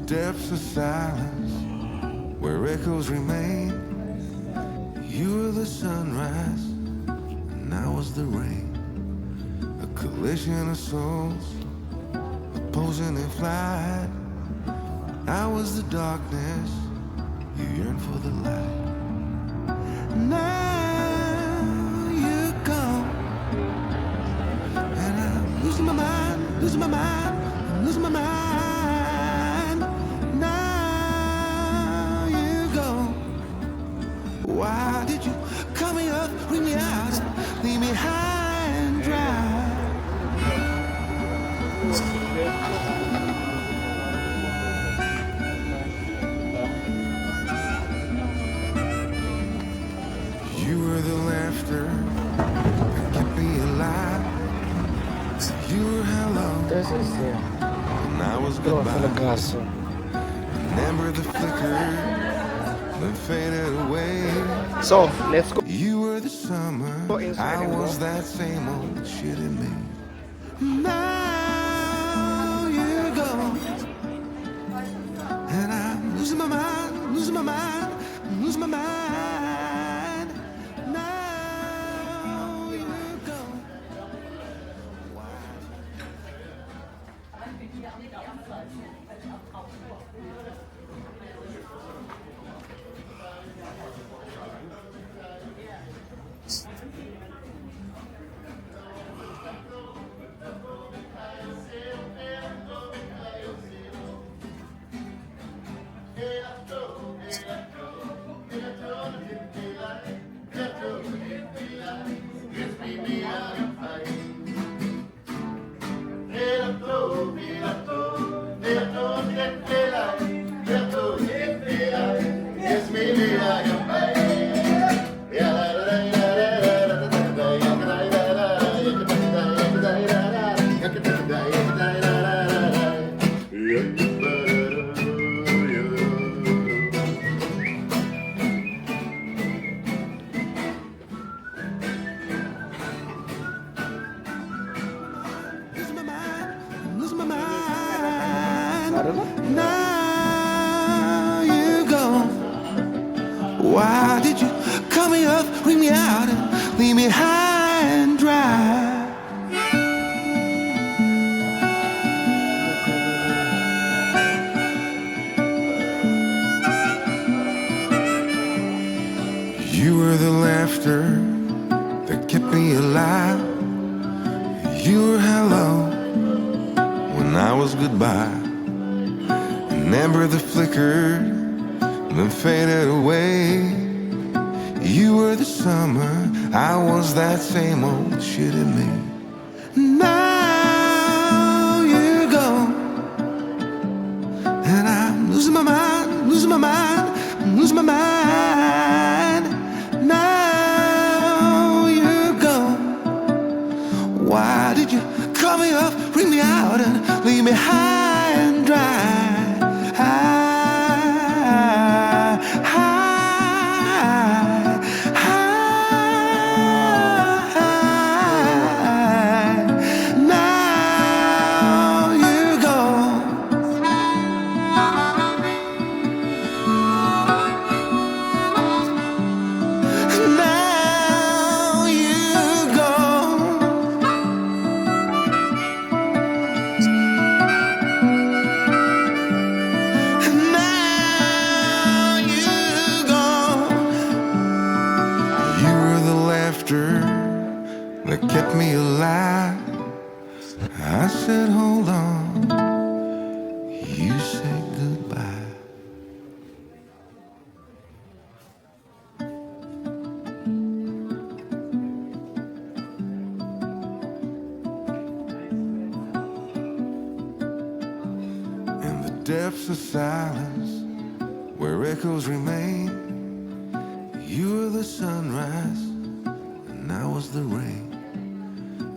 depths of silence, where echoes remain. You were the sunrise, and I was the rain. A collision of souls, opposing in flight. I was the darkness, you yearned for the light. Now you're gone, and I'm losing my mind, losing my mind, I'm losing my mind. Now you're gone. Why did you cut me up, bring me out, leave me high and dry? You were the laughter that kept me alive. You were hello, and I was goodbye. Drosselgasse. Remember the flicker that faded away. So, let's go. You were the summer, I was that same old shit in me. Now you're gone, and I'm losing my mind, losing my mind, losing my mind. Now you're gone. Now you go. Why did you cut me up, bring me out, and leave me high and dry? You were the laughter that kept me alive. You were hello when I was goodbye. Remember the flickered, then faded away. You were the summer, I was that same old shit in me. Now you're gone, and I'm losing my mind, losing my mind, I'm losing my mind. Now you're gone. Why did you cut me up, bring me out, and leave me high and dry? That kept me alive. I said, hold on. You said goodbye. In the depths of silence, where echoes remain, you were the sunrise, and I was the rain.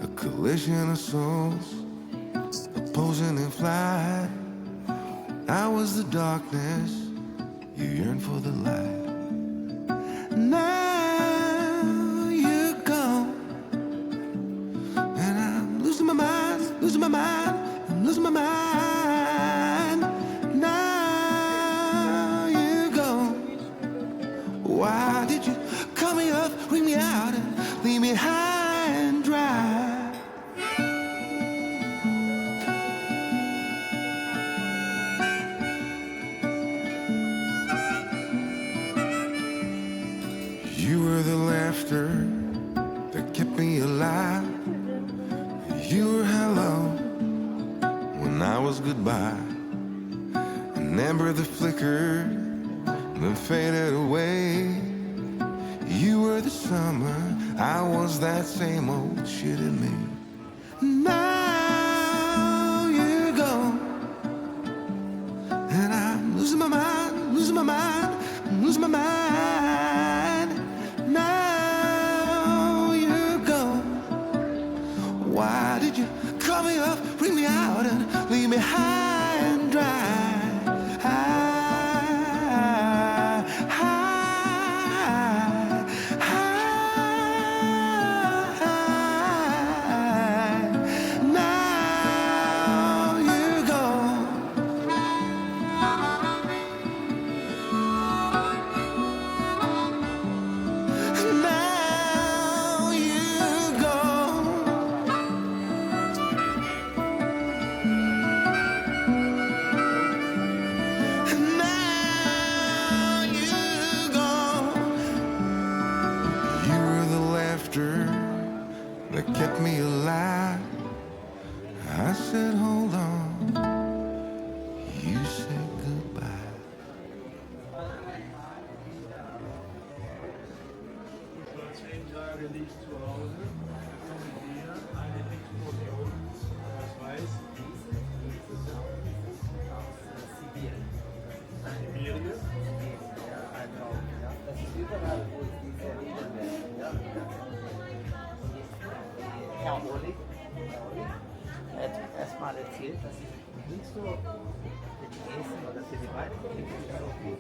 A collision of souls, opposing in flight. I was the darkness, you yearned for the light. Now you're gone, and I'm losing my mind, losing my mind, I'm losing my mind. Now Why did you cut me up, bring me out, and leave me high and dry? You were the laughter that kept me alive. You were hello when I was goodbye. An ember that flickered then faded away. You were the summer, I was that same old shit in me. Now you're gone, and I'm losing my mind, losing my mind, losing my mind. Now you're gone. Why did you call me up, bring me out, and leave me high and dry? That kept me alive. I said, hold on. You said goodbye. Er hat erstmal erzählt, dass sie nicht so mit den Gesten oder für die beiden so viel